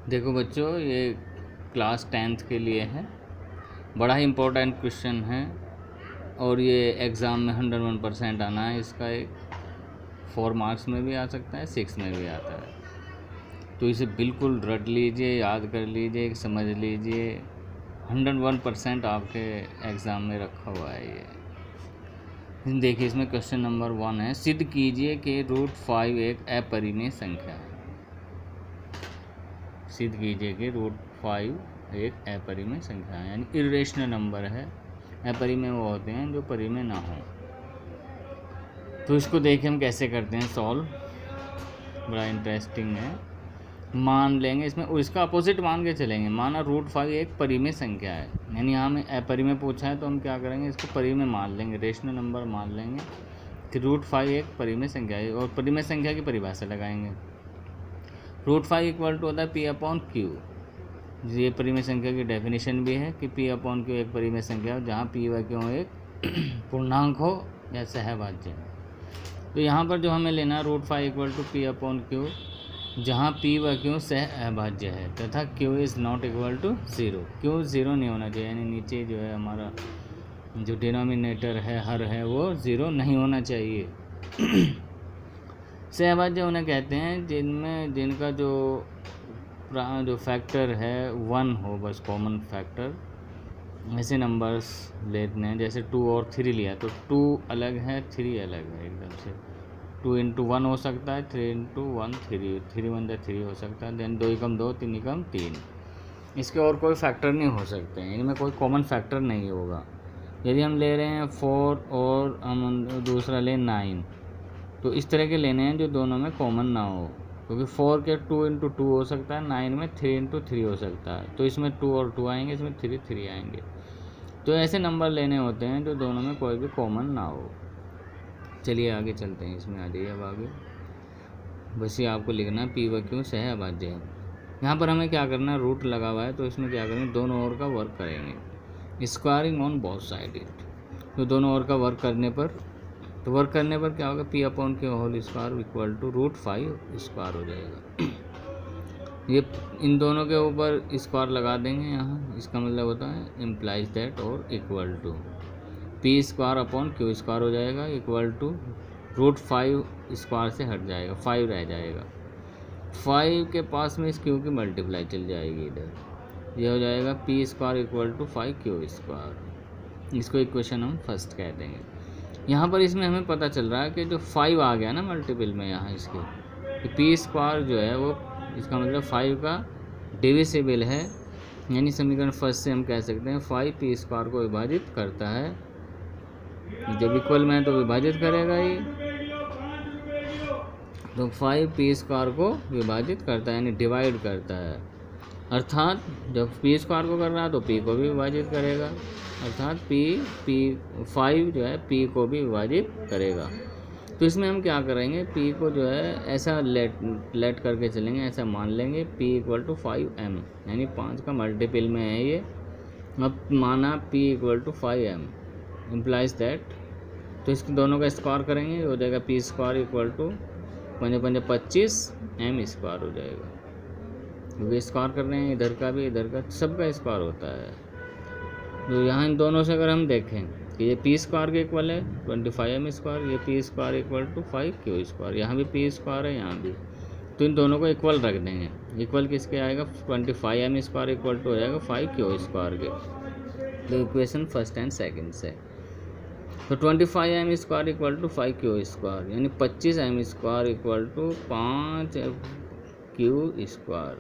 देखो बच्चों, ये क्लास 10th के लिए है। बड़ा ही इम्पोर्टेंट क्वेश्चन है और ये एग्ज़ाम में 101% आना है। इसका एक 4 मार्क्स में भी आ सकता है, 6 में भी आता है। तो इसे बिल्कुल रट लीजिए, याद कर लीजिए, समझ लीजिए। 101% आपके एग्ज़ाम में रखा हुआ है ये। देखिए, इसमें क्वेश्चन नंबर 1 है, सिद्ध कीजिए कि √5 एक अपरिमेय संख्या है। सिद्ध कीजिए कि √5 एक अपरिमेय संख्या है, यानी इरेशनल नंबर है। अपरिमेय वो होते हैं जो परिमेय ना हो। तो इसको देखिए हम कैसे करते हैं सॉल्व। बड़ा इंटरेस्टिंग है। मान लेंगे इसमें, और इसका अपोजिट मान के चलेंगे। माना √5 एक परिमेय संख्या है, यानी यहाँ हमें अपरिमेय पूछा है तो हम क्या करेंगे, इसको परिमेय मान लेंगे, रेशनल नंबर मान लेंगे कि √5 एक परिमेय संख्या है। और परिमेय संख्या की परिभाषा लगाएंगे। √5 इक्वल टू होता है P/Q। ये परिमेय संख्या की डेफिनेशन भी है कि P/Q एक परिमेय संख्या हो जहाँ P/Q एक पूर्णांक हो या सहभाज्य। तो यहाँ पर जो हमें लेना √5 इक्वल टू P/Q, जहाँ P/Q सहअभाज्य है तथा Q is not equal to 0। Q 0 नहीं होना चाहिए, यानी नीचे जो है हमारा जो डिनोमिनेटर है, हर है, वो 0 नहीं होना चाहिए। सहअभाज्य उन्हें कहते हैं जिनका जो फैक्टर है 1 हो, बस कॉमन फैक्टर। ऐसे नंबर्स लेते हैं, जैसे 2 और 3 लिया तो 2 अलग है, 3 अलग है एकदम से। 2 × 1 हो सकता है, 3 × 1 3, 3 × 1 3 हो सकता है। देन 2 × 2 3 × 3। इसके और कोई फैक्टर नहीं हो सकते हैं, इनमें कोई कॉमन फैक्टर नहीं होगा। यदि हम ले रहे हैं 4 और हम दूसरा लें 9, तो इस तरह के लेने हैं जो दोनों में कॉमन ना हो, क्योंकि 4 के 2 × 2 हो सकता है, 9 में 3 × 3 हो सकता है। तो इसमें 2 और 2 आएंगे, इसमें 3 3 आएंगे। तो ऐसे नंबर लेने होते हैं जो दोनों में कोई भी कॉमन ना हो। चलिए आगे चलते हैं, इसमें आ जाइए अब आगे। बस ये आपको लिखना है P/Q सहअभाज्य है। यहाँ पर हमें क्या करना है, रूट लगा हुआ है तो इसमें क्या करेंगे, दोनों ओर का वर्क करेंगे, squaring on both side it. तो दोनों ओर का वर्क करने पर क्या होगा, P/Q whole square equal to √5 square हो जाएगा। ये इन दोनों के ऊपर स्क्वायर लगा देंगे यहाँ, इसका मतलब होता है इम्प्लाइज दैट और इक्वल टू P/Q हो जाएगा, इक्वल टू √5 स्क्वायर से हट जाएगा, 5 रह जाएगा। 5 के पास में इस Q की मल्टीप्लाई चल जाएगी इधर, ये हो जाएगा P² इक्वल टू 5Q²। इसको इक्वेशन हम फर्स्ट कह देंगे। यहाँ पर इसमें हमें पता चल रहा है कि जो 5 आ गया ना मल्टीपल में यहाँ इसके, P² जो है वो, इसका मतलब 5 का डिविजिबल है, यानी समीकरण फर्स्ट से हम कह सकते हैं 5 P² को विभाजित करता है। जब इक्वल में है तो विभाजित करेगा ही, तो 5 P² को विभाजित करता है, यानी डिवाइड करता है। अर्थात जब P² को कर रहा है तो P को भी विभाजित करेगा, अर्थात P5 जो है P को भी विभाजित करेगा। तो इसमें हम क्या करेंगे, P को जो है ऐसा लेट करके चलेंगे, ऐसा मान लेंगे P इक्वल टू 5m, यानी 5 का मल्टीपल में है ये। अब माना P equal to 5m implies that, तो इसके दोनों का स्क्वायर करेंगे, हो जाएगा P² इक्वल टू 5 × 5 25 m² हो जाएगा, क्योंकि स्क्वायर कर रहे हैं, इधर का भी इधर का सबका स्क्वायर होता है। तो यहाँ इन दोनों से अगर हम देखें कि ये P² के इक्वल है 25m², ये P² इक्वल टू 5Q², यहाँ भी P² है, यहाँ भी, तो इन दोनों को इक्वल रख देंगे। इक्वल किसके आएगा, 25m² इक्वल टू हो जाएगा 5Q² के। तो इक्वेशन फर्स्ट एंड सेकंड से, तो 25m² इक्वल टू 5Q², यानी 25m² इक्वल टू 5Q²।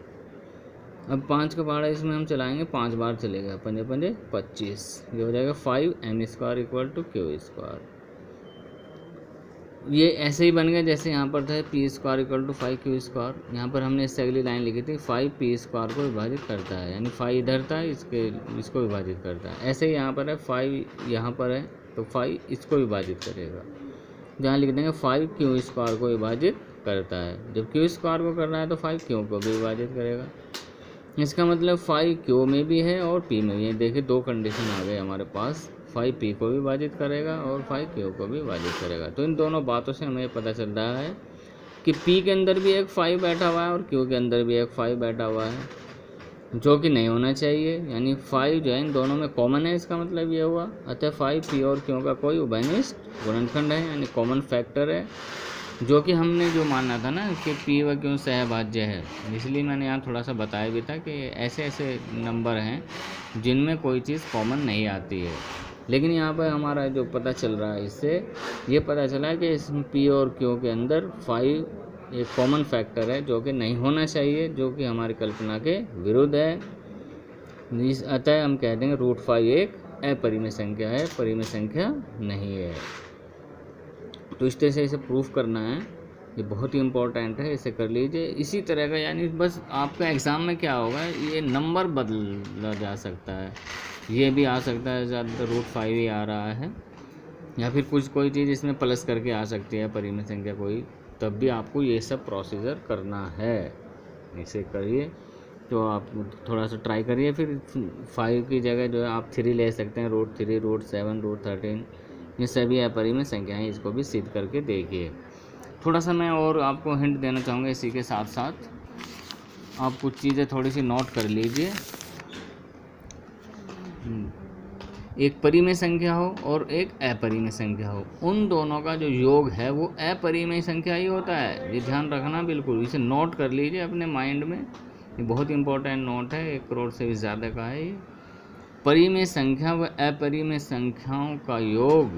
अब 5 का पहाड़ा इसमें हम चलाएंगे, 5 बार चलेगा, 5 × 5 25, ये हो जाएगा 5m² इक्वल टू Q²। ये ऐसे ही बन गया जैसे यहाँ पर था P² इक्वल टू 5Q²। यहाँ पर हमने इससे अगली लाइन लिखी थी 5 P² को विभाजित करता है, यानी 5 इधर था, इसको विभाजित करता है। ऐसे ही यहाँ पर है 5 यहाँ पर है तो 5 इसको विभाजित करेगा, जहाँ लिख देंगे 5Q² को विभाजित करता है। जब Q² को कर रहा है तो 5Q को भी विभाजित करेगा। इसका मतलब 5Q में भी है और P में भी है। देखिए दो कंडीशन आ गए हमारे पास, 5P को भी विभाजित करेगा और 5Q को भी विभाजित करेगा। तो इन दोनों बातों से हमें पता चल रहा है कि P के अंदर भी एक 5 बैठा हुआ है और Q के अंदर भी एक 5 बैठा हुआ है, जो कि नहीं होना चाहिए। यानी 5 जो है इन दोनों में कॉमन है, इसका मतलब ये हुआ। अतः 5 P और Q का कोई उभयनिष्ठ गुणनखंड है, यानी कॉमन फैक्टर है, जो कि हमने जो माना था ना कि P व Q सहभाज्य है। इसलिए मैंने यहाँ थोड़ा सा बताया भी था कि ऐसे ऐसे नंबर हैं जिनमें कोई चीज़ कॉमन नहीं आती है। लेकिन यहाँ पर हमारा जो पता चल रहा है, इससे ये पता चला है कि इस P और Q के अंदर 5 एक कॉमन फैक्टर है, जो कि नहीं होना चाहिए, जो कि हमारी कल्पना के विरुद्ध है। अतः हम कह देंगे √5 एक अपरिमेय संख्या है, परिमेय संख्या नहीं है। तो इस तरह से इसे प्रूफ करना है, ये बहुत ही इम्पोर्टेंट है, इसे कर लीजिए। इसी तरह का, यानी बस आपका एग्ज़ाम में क्या होगा, ये नंबर बदला जा सकता है, ये भी आ सकता है, ज़्यादातर √5 ही आ रहा है, या फिर कुछ कोई चीज़ इसमें प्लस करके आ सकती है परिमेय संख्या कोई, तब भी आपको ये सब प्रोसीजर करना है। इसे करिए, तो आप थोड़ा सा ट्राई करिए। फिर 5 की जगह जो है आप 3 ले सकते हैं, √3, √7, √13, ये सभी अपरिमेय संख्याएँ, इसको भी सिद्ध करके देखिए। थोड़ा सा मैं और आपको हिंट देना चाहूँगा, इसी के साथ साथ आप कुछ चीज़ें थोड़ी सी नोट कर लीजिए। एक परिमेय संख्या हो और एक अपरिमेय संख्या हो, उन दोनों का जो योग है वो अपरिमेय संख्या ही होता है। ये ध्यान रखना, बिल्कुल इसे नोट कर लीजिए अपने माइंड में, ये बहुत इंपॉर्टेंट नोट है, 1 करोड़ से भी ज़्यादा का है ये। परिमेय संख्या व अपरिमेय संख्याओं का योग,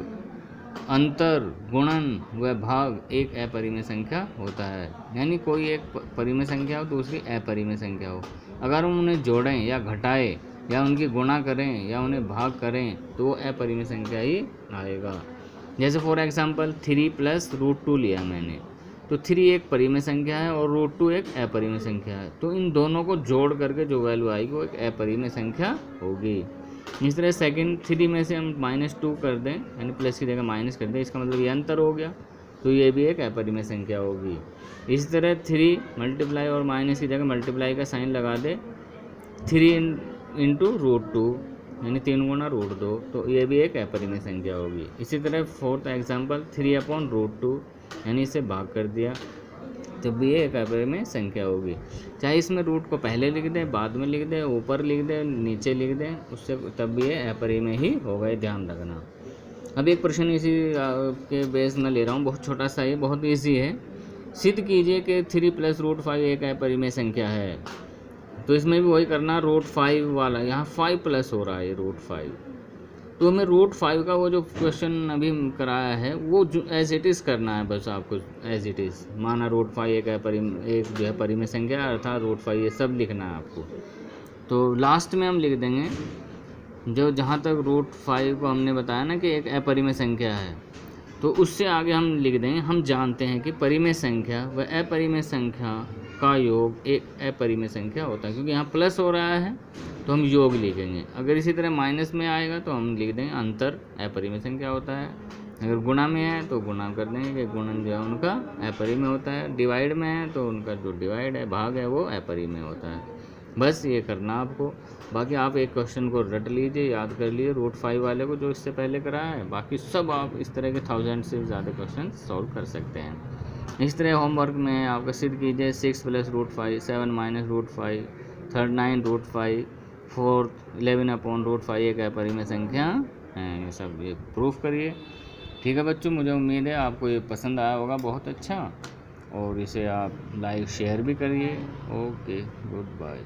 अंतर, गुणन व भाग एक अपरिमेय संख्या होता है। यानी कोई एक परिमेय संख्या हो, दूसरी अपरिमेय संख्या हो, अगर हम उन्हें जोड़ें या घटाएं या उनकी गुणा करें या उन्हें भाग करें तो वो अपरिमेय संख्या ही आएगा। जैसे फॉर एग्जांपल 3 + √2 लिया मैंने, तो 3 एक परिमेय संख्या है और √2 एक अपरिमेय संख्या है, तो इन दोनों को जोड़ करके जो वैल्यू आएगी वो एक अपरिमेय संख्या होगी। इस तरह सेकंड 3 में से हम -2 कर दें, यानी प्लस की जगह माइनस कर दें, इसका मतलब ये अंतर हो गया, तो ये भी एक अपरिमेय संख्या होगी। इसी तरह 3 मल्टीप्लाई और माइनस की जगह मल्टीप्लाई का साइन लगा दे, 3 × √2 यानी 3 × √2, तो ये भी एक अपरिमेय संख्या होगी। इसी तरह फोर्थ एग्जांपल 3/√2 यानी इसे भाग कर दिया, तब भी ये एक अपरिमेय संख्या होगी। चाहे इसमें रूट को पहले लिख दें, बाद में लिख दें, ऊपर लिख दें, नीचे लिख दें, उससे तब भी ये अपरिमेय ही होगा, ध्यान रखना। अब एक प्रश्न इसी के बेस में ले रहा हूँ, बहुत छोटा सा, ये बहुत ईजी है। सिद्ध कीजिए कि 3 + √5 एक अपरिमेय संख्या है। तो इसमें भी वही करना, √5 वाला, यहाँ 5 प्लस हो रहा है, √5, तो हमें √5 का वो जो क्वेश्चन अभी कराया है वो जो एज इट इज़ करना है, बस आपको एज इट इज़ माना √5 एक जो है परिमेय संख्या, अर्थात √5 ये सब लिखना है आपको। तो लास्ट में हम लिख देंगे जो जहाँ तक √5 को हमने बताया ना कि एक अपरिमेय संख्या है, तो उससे आगे हम लिख देंगे, हम जानते हैं कि परिमेय संख्या व अपरिमेय संख्या का योग एक अपरिमेय संख्या होता है, क्योंकि यहाँ प्लस हो रहा है तो हम योग लिखेंगे। अगर इसी तरह माइनस में आएगा तो हम लिख देंगे अंतर अपरिमेय संख्या होता है। अगर गुणा में है तो गुणा कर देंगे कि गुणन जो है उनका अपरिमेय होता है। डिवाइड में है तो उनका जो डिवाइड है, भाग है, वो अपरिमेय होता है। बस ये करना आपको। बाकी आप एक क्वेश्चन को रट लीजिए, याद कर लीजिए √5 वाले को जो इससे पहले कराया है, बाकी सब आप इस तरह के 1000 से ज़्यादा क्वेश्चन सॉल्व कर सकते हैं। इस तरह होमवर्क में आपका सिद्ध कीजिए 6 + √5, 7 - √5, थर्ड 9 √5, फोर्थ 11/√5 एक अपरिमेय संख्या हैं। ये सब ये प्रूफ करिए। ठीक है बच्चों, मुझे उम्मीद है आपको ये पसंद आया होगा बहुत अच्छा, और इसे आप लाइक शेयर भी करिए। Okay, good bye.